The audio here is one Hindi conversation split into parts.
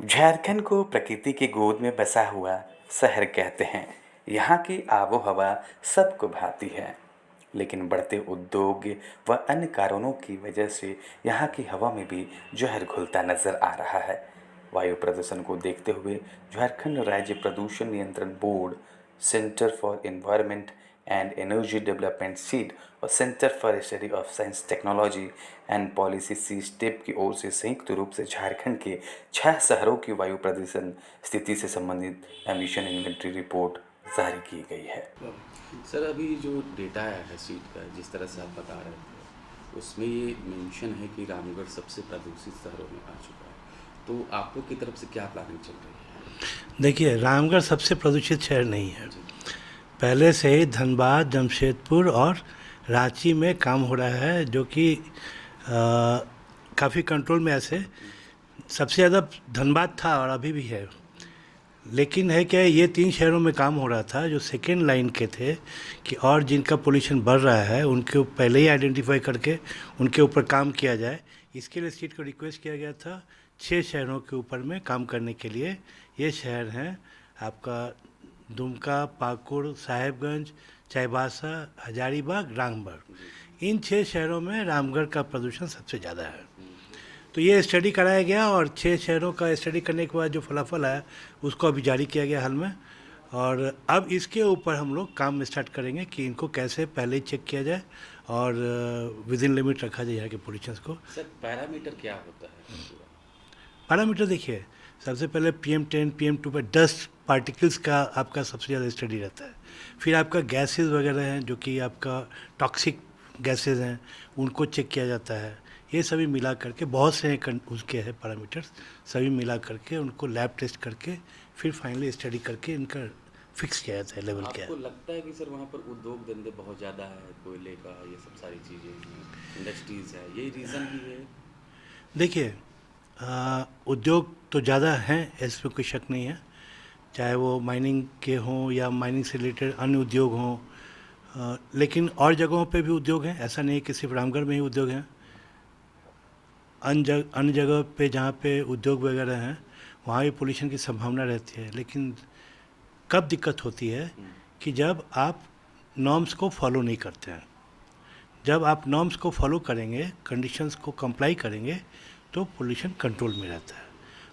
झारखंड को प्रकृति की गोद में बसा हुआ शहर कहते हैं। यहाँ की आबो हवा सबको भाती है, लेकिन बढ़ते उद्योग व अन्य कारणों की वजह से यहाँ की हवा में भी जहर घुलता नजर आ रहा है। वायु प्रदूषण को देखते हुए झारखंड राज्य प्रदूषण नियंत्रण board, centre for environment and energy development CEED और centre for study of science technology and policy C STEP की ओर से संयुक्त रूप से झारखंड के 6 शहरों की वायु प्रदूषण स्थिति से संबंधित एमिशन इन्वेंटरी रिपोर्ट जारी की गई है। सर, अभी जो डेटा आया है सीट का, जिस तरह से आप बता रहे थे, उसमें ये मेंशन है कि रामगढ़ सबसे प्रदूषित शहरों में आ चुका है। तो आप लोग की तरफ से क्या प्लानिंग चल रही है? देखिए, रामगढ़ सबसे प्रदूषित शहर नहीं है। पहले से ही धनबाद, जमशेदपुर और रांची में काम हो रहा है, जो कि काफ़ी कंट्रोल में ऐसे सबसे ज़्यादा धनबाद था और अभी भी है। लेकिन है क्या, ये 3 शहरों में काम हो रहा था जो सेकेंड लाइन के थे कि और जिनका पोल्यूशन बढ़ रहा है उनके पहले ही आइडेंटिफाई करके उनके ऊपर काम किया जाए। इसके लिए स्टेट को रिक्वेस्ट किया गया था 6 शहरों के ऊपर में काम करने के लिए। ये शहर हैं आपका दुमका, पाकुड़, साहेबगंज, चाईबासा, हजारीबाग, रामगढ़। इन 6 शहरों में रामगढ़ का प्रदूषण सबसे ज़्यादा है। तो ये स्टडी कराया गया और 6 शहरों का स्टडी करने के बाद जो फलाफल आया उसको अभी जारी किया गया हाल में। और अब इसके ऊपर हम लोग काम स्टार्ट करेंगे कि इनको कैसे पहले ही चेक किया जाए और विद इन लिमिट रखा जाए यहाँ के पोल्यूशन को। सर, पैरामीटर क्या होता है? पैरामीटर देखिए, सबसे पहले PM10, PM2 पर डस्ट पार्टिकल्स का आपका सबसे ज़्यादा स्टडी रहता है। फिर आपका गैसेस वगैरह हैं जो कि आपका टॉक्सिक गैसेस हैं, उनको चेक किया जाता है। ये सभी मिला करके बहुत से उसके हैं पैरामीटर्स, सभी मिला करके उनको लैब टेस्ट करके फिर फाइनली स्टडी करके इनका फिक्स किया जाता है लेवल क्या है। आपको लगता है कि सर वहाँ पर उद्योग धंधे बहुत ज़्यादा है, कोयले का, ये सब सारी चीज़ें, इंडस्ट्रीज़ है, यही रीज़न भी है? देखिए, उद्योग तो ज़्यादा हैं, इसमें कोई शक नहीं है, चाहे वो माइनिंग के हों या माइनिंग से रिलेटेड अन्य उद्योग हों। लेकिन और जगहों पे भी उद्योग हैं, ऐसा नहीं है कि सिर्फ रामगढ़ में ही उद्योग हैं। अन्य जगह पे जहाँ पे उद्योग वगैरह हैं वहाँ भी पोल्यूशन की संभावना रहती है। लेकिन कब दिक्कत होती है कि जब आप नॉर्म्स को फॉलो नहीं करते हैं। जब आप नॉर्म्स को फॉलो करेंगे, कंडीशंस को कंप्लाई करेंगे, तो पोल्यूशन कंट्रोल में रहता है।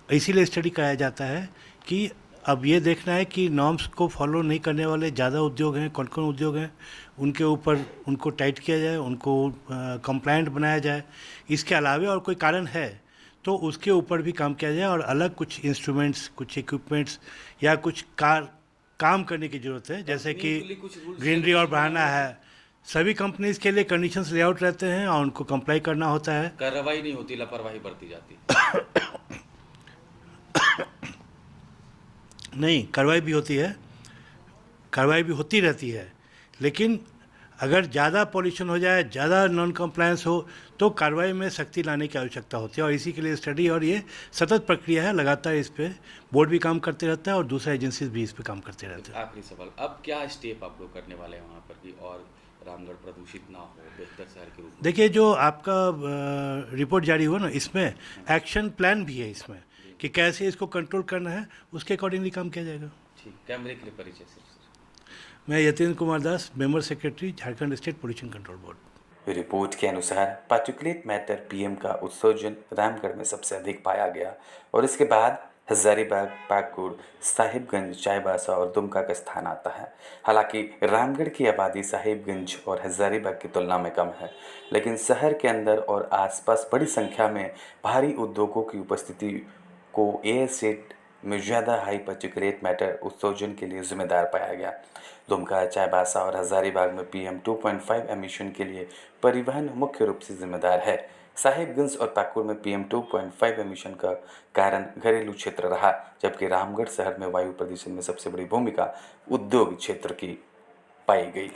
इसीलिए स्टडी कराया जाता है कि अब ये देखना है कि नॉर्म्स को फॉलो नहीं करने वाले ज़्यादा उद्योग हैं, कौन कौन उद्योग हैं, उनके ऊपर उनको टाइट किया जाए, उनको कंप्लायंट बनाया जाए। इसके अलावा और कोई कारण है तो उसके ऊपर भी काम किया जाए और अलग कुछ इंस्ट्रूमेंट्स, कुछ इक्विपमेंट्स या कुछ काम करने की ज़रूरत है, जैसे कि ग्रीनरी और बढ़ाना है। सभी कंपनीज के लिए कंडीशंस लेआउट रहते हैं और उनको कंप्लाई करना होता है। कार्रवाई नहीं होती, लापरवाही बरती जाती नहीं, कार्रवाई भी होती है, कार्रवाई भी होती रहती है। लेकिन अगर ज़्यादा पॉल्यूशन हो जाए, ज़्यादा नॉन कंप्लायंस हो, तो कार्रवाई में सख्ती लाने की आवश्यकता होती है। और इसी के लिए स्टडी और ये सतत प्रक्रिया है, लगातार इस पे बोर्ड भी काम करते रहता है और दूसरे एजेंसीज भी इस पे काम करते रहते हैं। आखिरी सवाल, अब क्या स्टेप आप लोग करने वाले हैं वहाँ पर कि और रामगढ़ प्रदूषित ना हो, बेहतर शहर के रूप में? देखिए, जो आपका रिपोर्ट जारी हुआ ना, इसमें एक्शन प्लान भी है इसमें कि कैसे इसको कंट्रोल करना है, उसके अकॉर्डिंगली काम किया जाएगा। ठीक, कैमरे के लिए परिचय सर। मैं Yatindra Kumar Das, member secretary, Jharkhand state pollution control board. Report के अनुसार पार्टिकुलेट मैटर PM का उत्सर्जन रामगढ़ में सबसे अधिक पाया गया और इसके बाद हजारीबाग, पाकुड़, साहिबगंज, चाईबासा और दुमका का स्थान आता है। हालांकि रामगढ़ की आबादी साहिबगंज और हजारीबाग की तुलना में कम है, लेकिन शहर के अंदर और आसपास बड़ी संख्या में भारी उद्योगों की उपस्थिति को एयर सेट में ज़्यादा हाई पार्टिकुलेट मैटर उत्सर्जन के लिए जिम्मेदार पाया गया। दुमका, चाईबासा और हजारीबाग में PM2.5 एमिशन के लिए परिवहन मुख्य रूप से जिम्मेदार है। साहिबगंज और पाकुड़ में PM2.5 एमिशन का कारण घरेलू क्षेत्र रहा, जबकि रामगढ़ शहर में वायु प्रदूषण में सबसे बड़ी भूमिका उद्योग क्षेत्र की पाई गई।